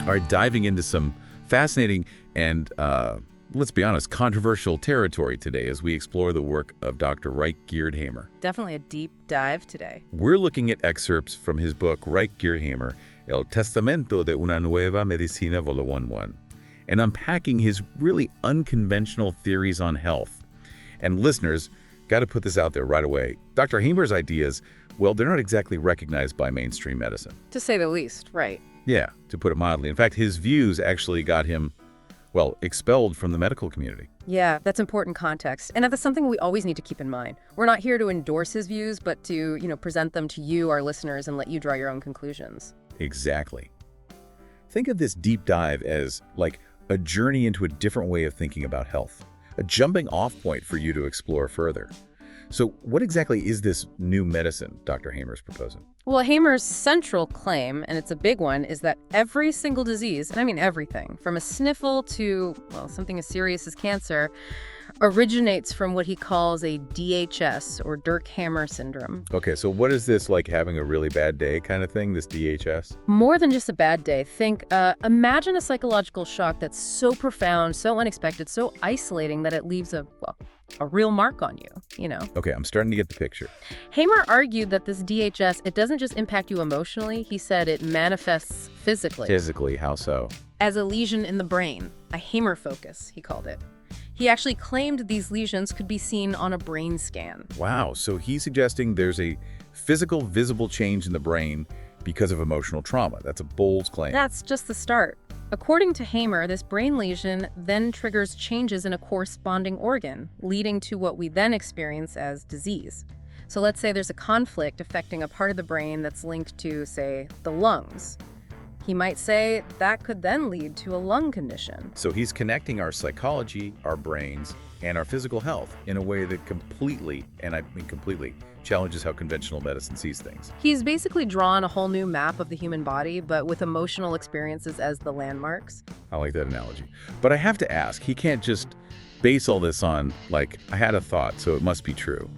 All right, diving into some fascinating and, let's be honest, controversial territory today as we explore the work of Dr. Ryke Geerd Hamer. Definitely a deep dive today. We're looking at excerpts from his book, Ryke Geerd Hamer, El Testamento de una Nueva Medicina Volume 1, and unpacking his really unconventional theories on health. And listeners, got to put this out there right away. Dr. Hamer's ideas, well, they're not exactly recognized by mainstream medicine. To say the least, right. Yeah, to put it mildly. In fact, his views actually got him, well, expelled from the medical community. Yeah, that's important context. And that's something we always need to keep in mind. We're not here to endorse his views, but to, present them to you, our listeners, and let you draw your own conclusions. Exactly. Think of this deep dive as like a journey into a different way of thinking about health, a jumping off point for you to explore further. So what exactly is this new medicine Dr. Hamer's proposing? Well, Hamer's central claim, and it's a big one, is that every single disease, and I mean everything, from a sniffle to, well, something as serious as cancer, originates from what he calls a DHS, or Dirk-Hamer syndrome. Okay, so what is this, like having a really bad day kind of thing, this DHS? More than just a bad day. Imagine a psychological shock that's so profound, so unexpected, so isolating that it leaves a real mark on you, Okay, I'm starting to get the picture. Hamer argued that this DHS, it doesn't just impact you emotionally. He said it manifests physically. Physically, how so? As a lesion in the brain, a Hamer Focus, he called it. He actually claimed these lesions could be seen on a brain scan. Wow, so he's suggesting there's a physical, visible change in the brain because of emotional trauma. That's a bold claim. That's just the start. According to Hamer, this brain lesion then triggers changes in a corresponding organ, leading to what we then experience as disease. So let's say there's a conflict affecting a part of the brain that's linked to, say, the lungs. He might say that could then lead to a lung condition. So he's connecting our psychology, our brains, and our physical health in a way that completely, and I mean completely, challenges how conventional medicine sees things. He's basically drawn a whole new map of the human body, but with emotional experiences as the landmarks. I like that analogy. But I have to ask, he can't just base all this on, like, I had a thought, so it must be true.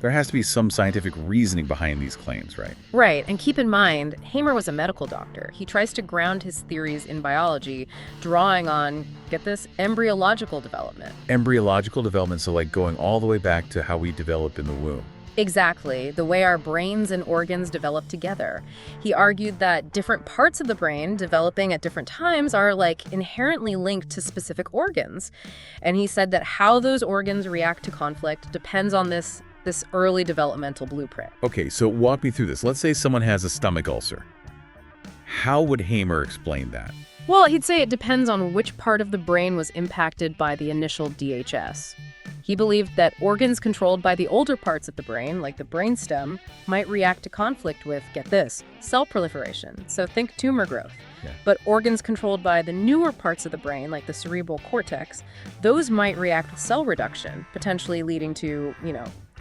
There has to be some scientific reasoning behind these claims, right? Right, and keep in mind, Hamer was a medical doctor. He tries to ground his theories in biology, drawing on, get this, embryological development. Embryological development, so like going all the way back to how we develop in the womb. Exactly, the way our brains and organs develop together. He argued that different parts of the brain developing at different times are like inherently linked to specific organs. And he said that how those organs react to conflict depends on this early developmental blueprint. Okay, so walk me through this. Let's say someone has a stomach ulcer. How would Hamer explain that? Well, he'd say it depends on which part of the brain was impacted by the initial DHS. He believed that organs controlled by the older parts of the brain, like the brainstem, might react to conflict with, get this, cell proliferation. So think tumor growth. Yeah. But organs controlled by the newer parts of the brain, like the cerebral cortex, those might react with cell reduction, potentially leading to,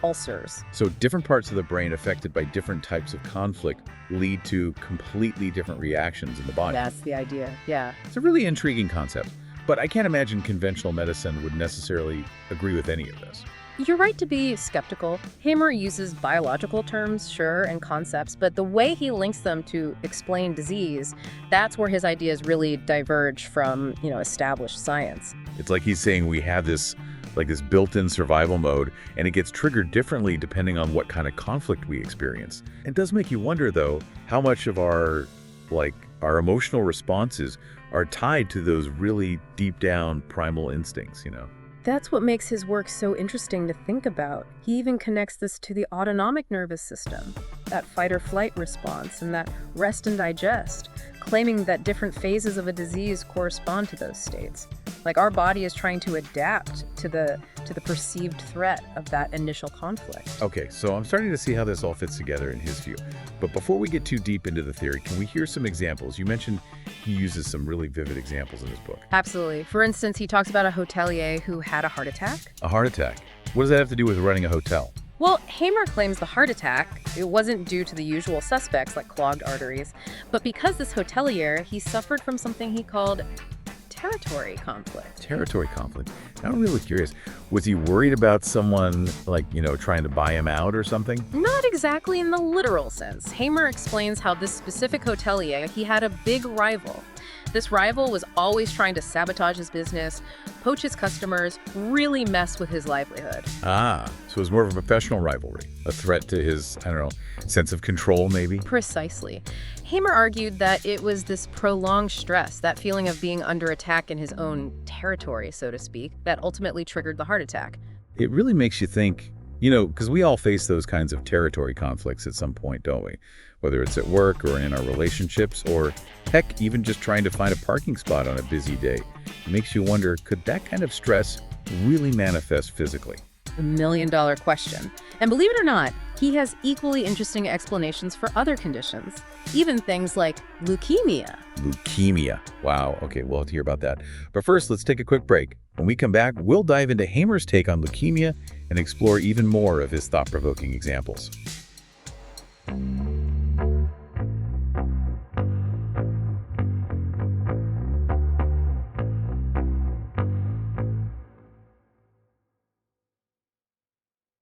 ulcers. So different parts of the brain affected by different types of conflict lead to completely different reactions in the body. That's the idea, yeah. It's a really intriguing concept, but I can't imagine conventional medicine would necessarily agree with any of this. You're right to be skeptical. Hamer uses biological terms, sure, and concepts, but the way he links them to explain disease, that's where his ideas really diverge from, established science. It's like he's saying we have this built-in survival mode, and it gets triggered differently depending on what kind of conflict we experience. It does make you wonder, though, how much of our emotional responses are tied to those really deep down primal instincts, That's what makes his work so interesting to think about. He even connects this to the autonomic nervous system, that fight or flight response, and that rest and digest, claiming that different phases of a disease correspond to those states. Like our body is trying to adapt to the perceived threat of that initial conflict. Okay, so I'm starting to see how this all fits together in his view. But before we get too deep into the theory, can we hear some examples? You mentioned he uses some really vivid examples in his book. Absolutely. For instance, he talks about a hotelier who had a heart attack. A heart attack? What does that have to do with running a hotel? Well, Hamer claims the heart attack, it wasn't due to the usual suspects like clogged arteries, but because this hotelier, he suffered from something he called territory conflict. Territory conflict. Now I'm really curious. Was he worried about someone, trying to buy him out or something? Not exactly in the literal sense. Hamer explains how this specific hotelier, he had a big rival. This rival was always trying to sabotage his business, poach his customers, really mess with his livelihood. Ah, so it was more of a professional rivalry, a threat to his, I don't know, sense of control maybe? Precisely. Hamer argued that it was this prolonged stress, that feeling of being under attack in his own territory, so to speak, that ultimately triggered the heart attack. It really makes you think, because we all face those kinds of territory conflicts at some point, don't we? Whether it's at work or in our relationships, or heck, even just trying to find a parking spot on a busy day. It makes you wonder, could that kind of stress really manifest physically? The million-dollar question. And believe it or not, he has equally interesting explanations for other conditions, even things like leukemia. Leukemia. Wow. Okay, we'll have to hear about that. But first, let's take a quick break. When we come back, we'll dive into Hamer's take on leukemia and explore even more of his thought-provoking examples.